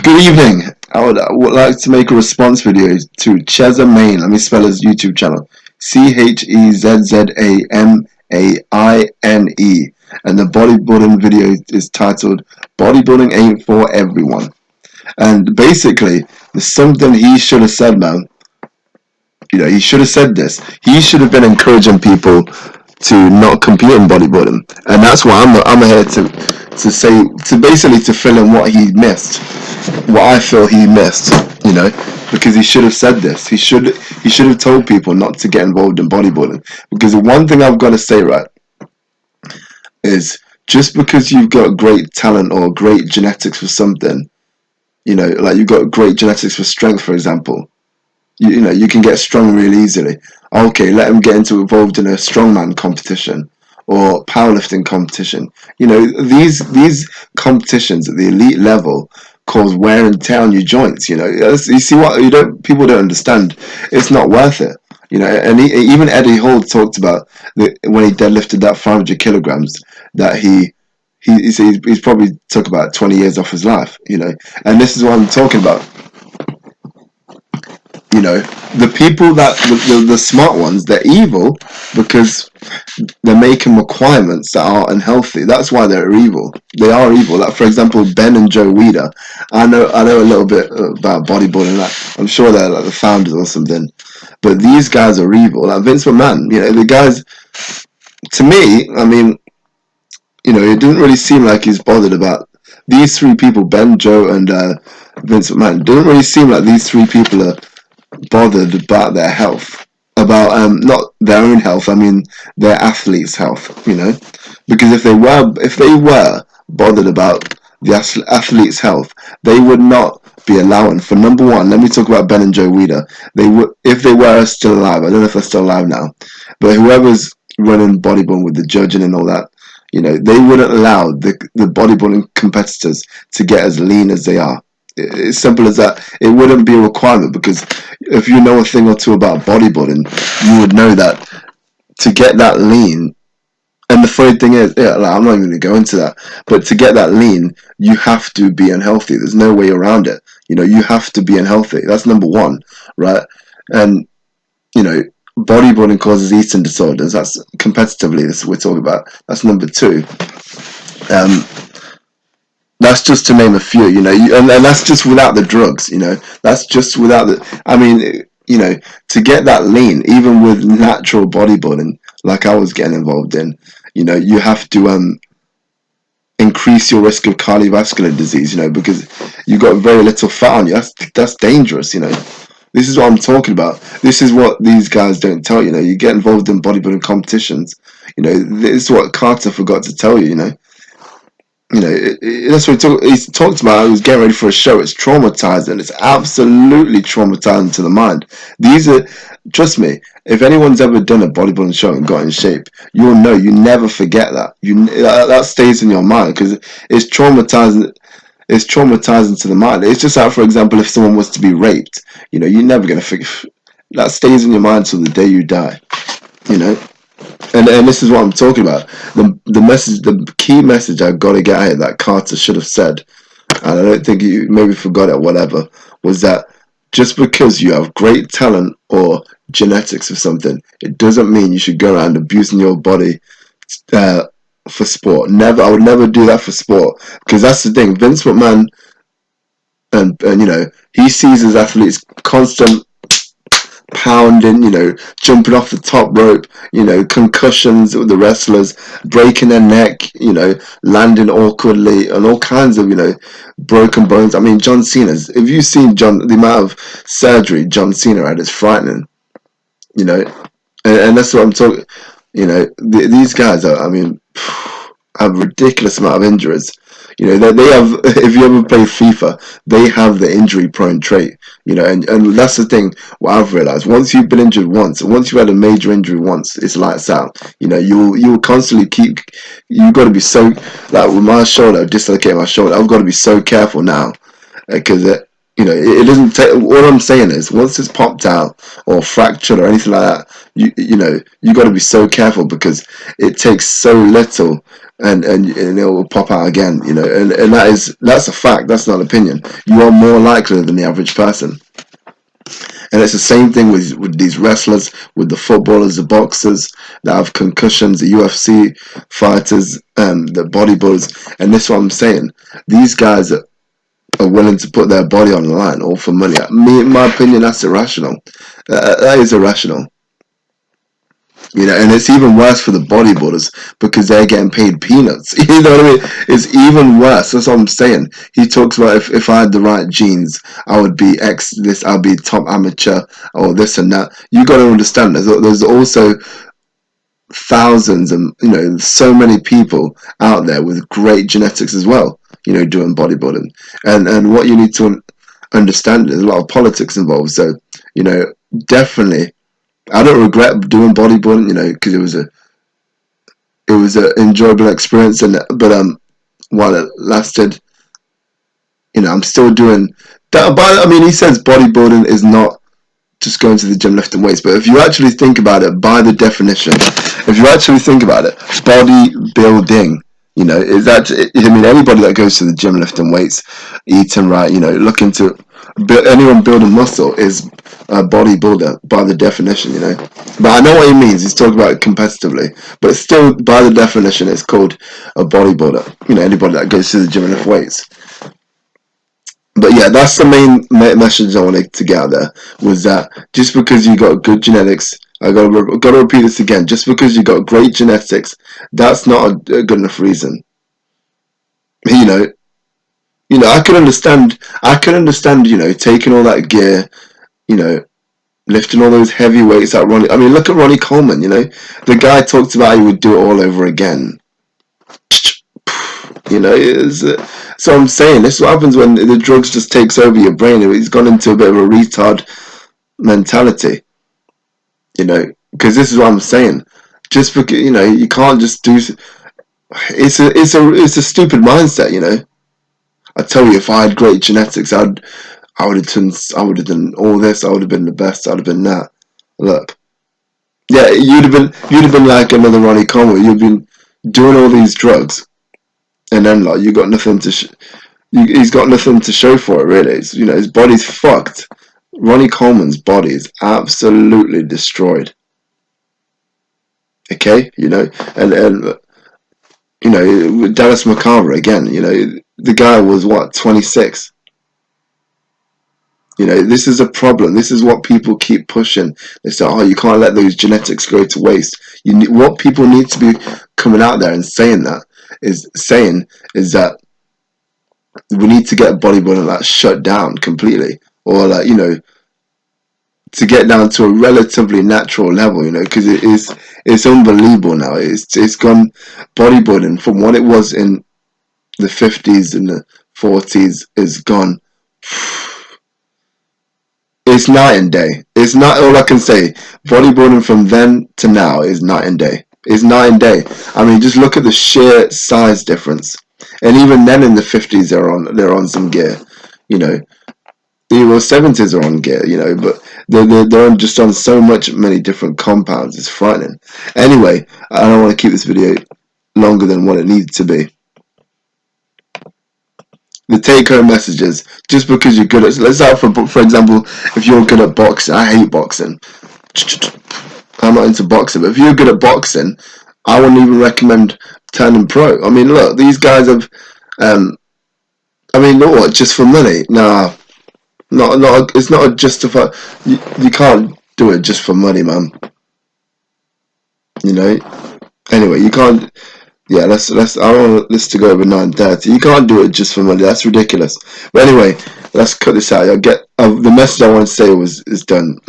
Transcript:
Good evening. I would like to make a response video to Cheza Main. Let me spell his YouTube channel. Chezzamaine. And the bodybuilding video is titled Bodybuilding Ain't For Everyone. And basically, there's something he should have said, man. He should have said this. He should have been encouraging people to not compete in bodybuilding. And that's why I'm here to say, to basically to fill in what he missed. What I feel he missed, because he should have said this. He should have told people not to get involved in bodybuilding. Because the one thing I've got to say, right, is just because you've got great talent or great genetics for something, like you've got great genetics for strength, for example, you can get strong really easily. Okay, let him get involved in a strongman competition or powerlifting competition. These competitions at the elite level cause wear and tear on your joints. You see what people don't understand. It's not worth it. And even Eddie Hall talked about when he deadlifted that 500 kilograms that he's probably took about 20 years off his life. And this is what I'm talking about. The people that the smart ones, they're evil because they're making requirements that are unhealthy. That's why they're evil. They are evil. Like, for example, Ben and Joe Weider. I know a little bit about bodybuilding. Like, I'm sure they're like the founders or something. But these guys are evil. Like Vince McMahon, the guys. To me, I mean, it didn't really seem like he's bothered about these three people, Ben, Joe, and Vince McMahon. It didn't really seem like these three people are bothered about their health, about not their own health, I mean their athletes' health, because if they were bothered about the athletes' health, they would not be allowing. For number one, let me talk about Ben and Joe Weider. They would, if they were still alive. I don't know if they're still alive now, but whoever's running bodybuilding with the judging and all that, they wouldn't allow the bodybuilding competitors to get as lean as they are. It's simple as that. It wouldn't be a requirement, because if you know a thing or two about bodybuilding, you would know that to get that lean, and the funny thing is, I'm not even going to go into that, but to get that lean, you have to be unhealthy. There's no way around it. You have to be unhealthy. That's number one, right? And, bodybuilding causes eating disorders. That's competitively, this we're talking about. That's number two. That's just to name a few, and that's just without the drugs, That's just without the. I mean, to get that lean, even with natural bodybuilding, like I was getting involved in, you have to increase your risk of cardiovascular disease, because you've got very little fat on you. That's dangerous, This is what I'm talking about. This is what these guys don't tell you. You get involved in bodybuilding competitions. This is what Carter forgot to tell you. That's what he talked about. He was getting ready for a show. It's traumatizing. It's absolutely traumatizing to the mind. Trust me, if anyone's ever done a bodybuilding show and got in shape, you'll know. You never forget that. That stays in your mind, because it's traumatizing. It's traumatizing to the mind. It's just like, for example, if someone was to be raped, you're never gonna forget. That stays in your mind till the day you die. And this is what I'm talking about. The message, the key message I've got to get out of that Carter should have said, and I don't think you maybe forgot it, whatever, was that just because you have great talent or genetics or something, it doesn't mean you should go around abusing your body for sport. Never, I would never do that for sport, because that's the thing. Vince McMahon, and he sees his athletes constant pounding, jumping off the top rope, concussions with the wrestlers, breaking their neck, landing awkwardly, and all kinds of, broken bones. I mean, John Cena's, if you've seen the amount of surgery John Cena had, it's frightening, and that's what I'm talking, these guys are, I mean, have a ridiculous amount of injuries. They have, if you ever play FIFA, they have the injury-prone trait, and that's the thing, what I've realized. Once you've been injured once, once you've had a major injury once, it's lights out. You'll constantly you've got to be so, like with my shoulder, I dislocated my shoulder, I've got to be so careful now, because You know, it doesn't take. What I'm saying is, once it's popped out or fractured or anything like that, you know, you got to be so careful because it takes so little, and it will pop out again. You know, and that's a fact. That's not an opinion. You are more likely than the average person. And it's the same thing with these wrestlers, with the footballers, the boxers that have concussions, the UFC fighters, the bodybuilders. And this is what I'm saying. These guys are willing to put their body on the line all for money. Me, in my opinion, that's irrational. That is irrational. You know, and it's even worse for the bodybuilders because they're getting paid peanuts. You know what I mean? It's even worse. That's what I'm saying. He talks about if I had the right genes, I would be I'd be top amateur or this and that. You got to understand. There's also thousands and, you know, so many people out there with great genetics as well, you know, doing bodybuilding. And what you need to understand is a lot of politics involved. So, you know, definitely I don't regret doing bodybuilding, you know, because it was an enjoyable experience, and but while it lasted, you know, I'm still doing that. But I mean, he says bodybuilding is not just going to the gym lifting weights, but if you actually think about it, by the definition, if you actually think about it, bodybuilding, you know, is that, I mean, anybody that goes to the gym lifting weights, eating right, you know, looking to anyone building muscle is a bodybuilder by the definition, you know. But I know what he means. He's talking about it competitively, but still, by the definition, it's called a bodybuilder. You know, anybody that goes to the gym and lift weights. But yeah, that's the main message I wanted to get out there, was that just because you got good genetics, I got to repeat this again. Just because you got great genetics, that's not a good enough reason. You know, I could understand. You know, taking all that gear, you know, lifting all those heavy weights that Ronnie. I mean, look at Ronnie Coleman. You know, the guy talked about he would do it all over again. You know, so I'm saying this is what happens when the drugs just takes over your brain. He's gone into a bit of a retard mentality. You know, because this is what I'm saying. Just because, you know, you can't just do. It's a stupid mindset. You know, I tell you, if I had great genetics, I would have done all this. I would have been the best. I'd have been that. Look, yeah, you'd have been like another Ronnie Coleman. You've been doing all these drugs, and then like you got nothing to. He's got nothing to show for it, really. You know, his body's fucked. Ronnie Coleman's body is absolutely destroyed. Okay, you know, and you know, Dallas McCarver again. You know, the guy was what, 26. You know, this is a problem. This is what people keep pushing. They say, "Oh, you can't let those genetics go to waste." What people need to be coming out there and saying is that we need to get bodybuilding like shut down completely, or like, you know, to get down to a relatively natural level. You know, because it's unbelievable now. It's gone, bodybuilding from what it was in the 50s and the 40s is gone. It's night and day. It's not all I can say. Bodybuilding from then to now is night and day. It's night and day. I mean, just look at the sheer size difference. And even then, in the 50s, they're on some gear. You know, even 70s are on gear. You know, but they're just on so many different compounds. It's frightening. Anyway, I don't want to keep this video longer than what it needs to be. The take-home messages, just because you're good at, let's say for example, if you're good at boxing, I hate boxing, I'm not into boxing, but if you're good at boxing, I wouldn't even recommend turning pro. I mean, look, these guys have, I mean, look, what, just for money? Nah, not, it's not a justified, you can't do it just for money, man. You know, anyway, you can't. Yeah, I don't want this to go over 9:30. You can't do it just for money. That's ridiculous. But anyway, let's cut this out. The message I want to say is done.